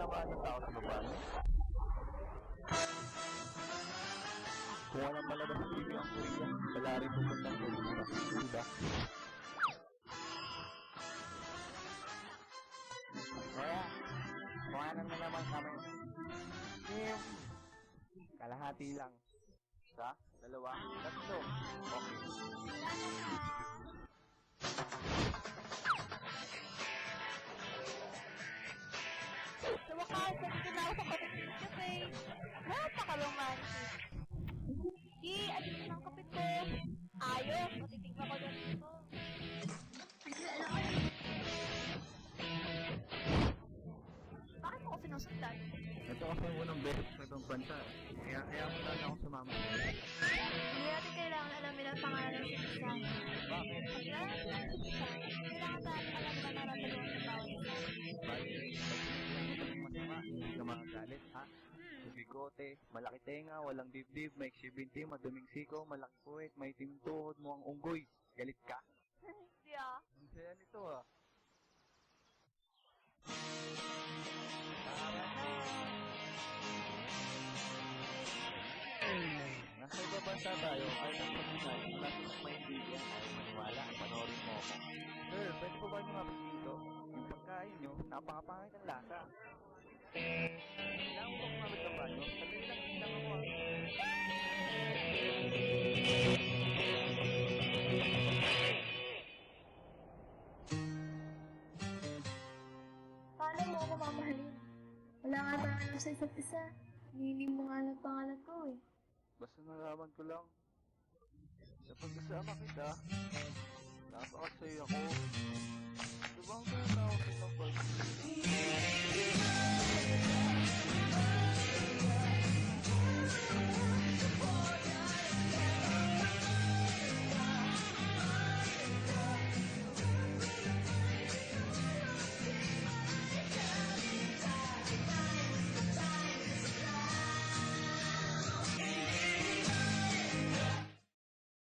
samaan ng tao sa baba niyo. Kung walang malabas sa TV ang Korea, wala rin pupuntang turista. Diba? Kaya, kuhanan na naman kami. Kalahati lang. Isa, dalawa, tatlo. Okay. Sa wakas, nandito na ako sa kapatid cafe. Napaka-romantic. Alis na ang kapit ko. Ayos, matitignan ko na dito. Bakit mo ko sinusundan? Ito kasi ang unang beses sa itong bansa. Kaya mo lang akong sumama. Hindi natin kailangan alamin ang pangalan ng sinisan. Bakit? Pag kailangan natin ang sinisan, kailangan natin alam na nararamdaman ng bawat isa. Bakit? Pag masama, hindi ka makagalit, ha? Bigote, malaki tenga, walang dibdib, maiksi binti, maduming siko, malaki puwet, may timtuhod mo ang unggoy. Galit ka? Hindi ah. Ang saya nito ah. Nasa iba bansa tayo, ay nang pagkakay, wala silang maintindihan, ay maniwala, panoorin mo ako. Sir, pwede po ba niyo mapit dito? Yung pagkain nyo, napakapangit ang lasa. Kailangan ko kumamit ng banyo, sabihin lang ako ah. Paano mo ako mamahalin? Wala nga tayo sa isa't isa. Hiniling mo nga ng pangalan ko eh. Basta nalaman ko lang. Kapag kasama kita, napakasaya ko. Ito bang tinatawag ko ng pag